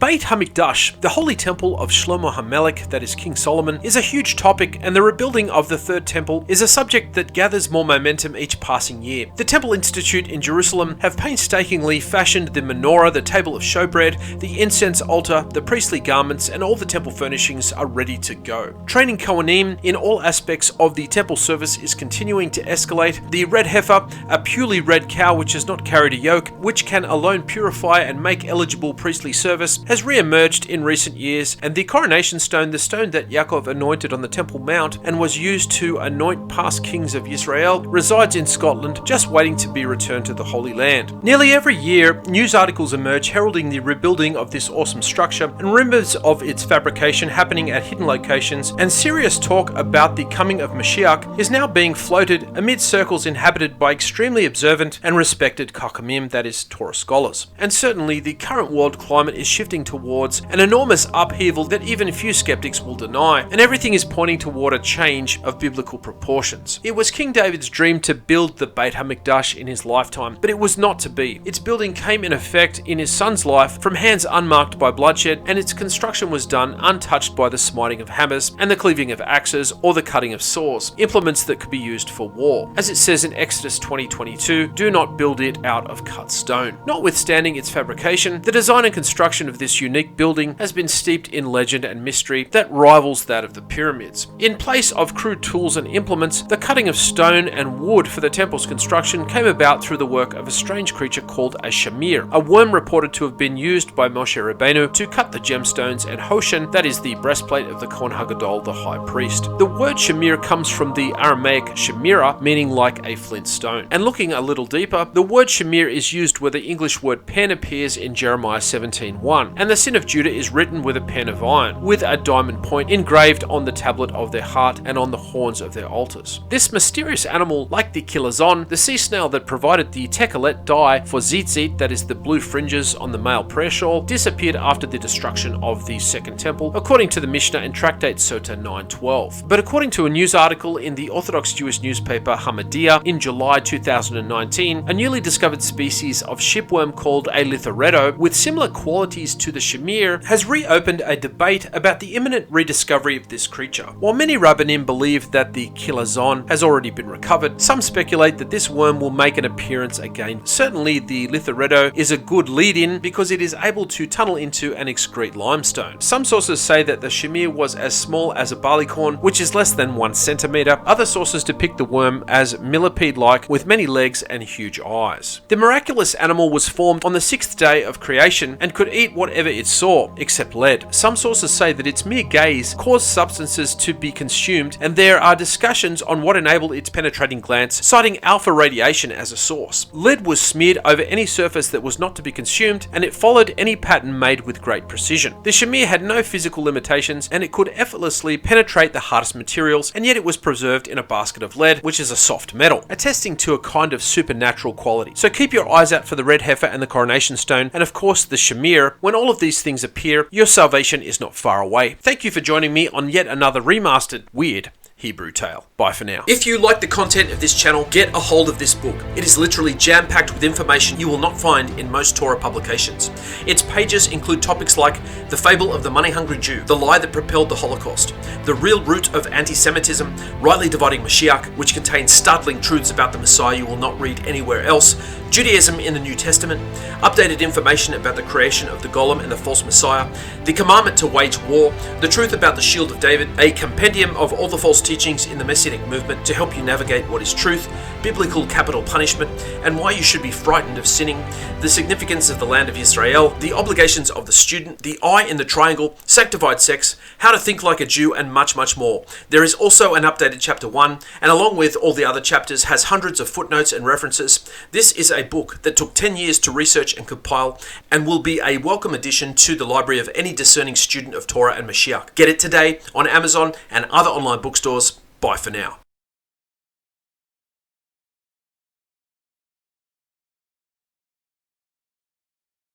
Beit HaMikdash, the Holy Temple of Shlomo HaMelech, that is King Solomon, is a huge topic, and the rebuilding of the Third Temple is a subject that gathers more momentum each passing year. The Temple Institute in Jerusalem have painstakingly fashioned the menorah, the table of showbread, the incense altar, the priestly garments, and all the temple furnishings are ready to go. Training Kohanim in all aspects of the temple service is continuing to escalate. The red heifer, a purely red cow which has not carried a yoke, which can alone purify and make eligible priestly service, has re-emerged in recent years, and the coronation stone, the stone that Yaakov anointed on the Temple Mount and was used to anoint past kings of Israel, resides in Scotland, just waiting to be returned to the Holy Land. Nearly every year, news articles emerge heralding the rebuilding of this awesome structure and rumours of its fabrication happening at hidden locations, and serious talk about the coming of Mashiach is now being floated amid circles inhabited by extremely observant and respected Chachamim, that is Torah scholars. And certainly the current world climate is shifting towards an enormous upheaval that even few skeptics will deny, and everything is pointing toward a change of biblical proportions. It was King David's dream to build the Beit HaMikdash in his lifetime, but it was not to be. Its building came in effect in his son's life from hands unmarked by bloodshed, and its construction was done untouched by the smiting of hammers and the cleaving of axes or the cutting of saws, implements that could be used for war. As it says in Exodus 20:22, do not build it out of cut stone. Notwithstanding its fabrication, the design and construction of this unique building has been steeped in legend and mystery that rivals that of the pyramids. In place of crude tools and implements, the cutting of stone and wood for the temple's construction came about through the work of a strange creature called a Shamir, a worm reported to have been used by Moshe Rabbeinu to cut the gemstones and Hoshen, that is the breastplate of the Kohen HaGadol, the high priest. The word Shamir comes from the Aramaic Shamira, meaning like a flint stone. And looking a little deeper, the word Shamir is used where the English word pen appears in Jeremiah 17:1, and the sin of Judah is written with a pen of iron, with a diamond point engraved on the tablet of their heart and on the horns of their altars. This mysterious animal, like the kilazon, the sea snail that provided the techelet dye for tzitzit, that is the blue fringes on the male prayer shawl, disappeared after the destruction of the Second Temple, according to the Mishnah in Tractate Sota 9:12. But according to a news article in the Orthodox Jewish newspaper Hamadiyah in July 2019, a newly discovered species of shipworm called a lithoredo, with similar qualities to the Shamir, has reopened a debate about the imminent rediscovery of this creature. While many rabbanim believe that the kilazon has already been recovered, some speculate that this worm will make an appearance again. Certainly the lithoredo is a good lead-in because it is able to tunnel into and excrete limestone. Some sources say that the Shamir was as small as a barleycorn, which is less than 1 centimeter. Other sources depict the worm as millipede-like with many legs and huge eyes. The miraculous animal was formed on the 6th day of creation and could eat whatever it saw, except lead. Some sources say that its mere gaze caused substances to be consumed, and there are discussions on what enabled its penetrating glance, citing alpha radiation as a source. Lead was smeared over any surface that was not to be consumed, and it followed any pattern made with great precision. The Shamir had no physical limitations, and it could effortlessly penetrate the hardest materials, and yet it was preserved in a basket of lead, which is a soft metal, attesting to a kind of supernatural quality. So keep your eyes out for the red heifer and the coronation stone, and of course the Shamir. When all of these things appear, your salvation is not far away. Thank you for joining me on yet another remastered, weird Hebrew tale. Bye for now. If you like the content of this channel, get a hold of this book. It is literally jam-packed with information you will not find in most Torah publications. Its pages include topics like the fable of the money-hungry Jew, the lie that propelled the Holocaust, the real root of anti-Semitism, rightly dividing Mashiach, which contains startling truths about the Messiah you will not read anywhere else, Judaism in the New Testament, updated information about the creation of the Golem and the false Messiah, the commandment to wage war, the truth about the Shield of David, a compendium of all the false teachings in the Messianic movement to help you navigate what is truth, biblical capital punishment, and why you should be frightened of sinning, the significance of the land of Israel, the obligations of the student, the eye in the triangle, sanctified sex, how to think like a Jew, and much, much more. There is also an updated chapter 1, and along with all the other chapters, has hundreds of footnotes and references. This is a book that took 10 years to research and compile, and will be a welcome addition to the library of any discerning student of Torah and Mashiach. Get it today on Amazon and other online bookstores. Bye for now.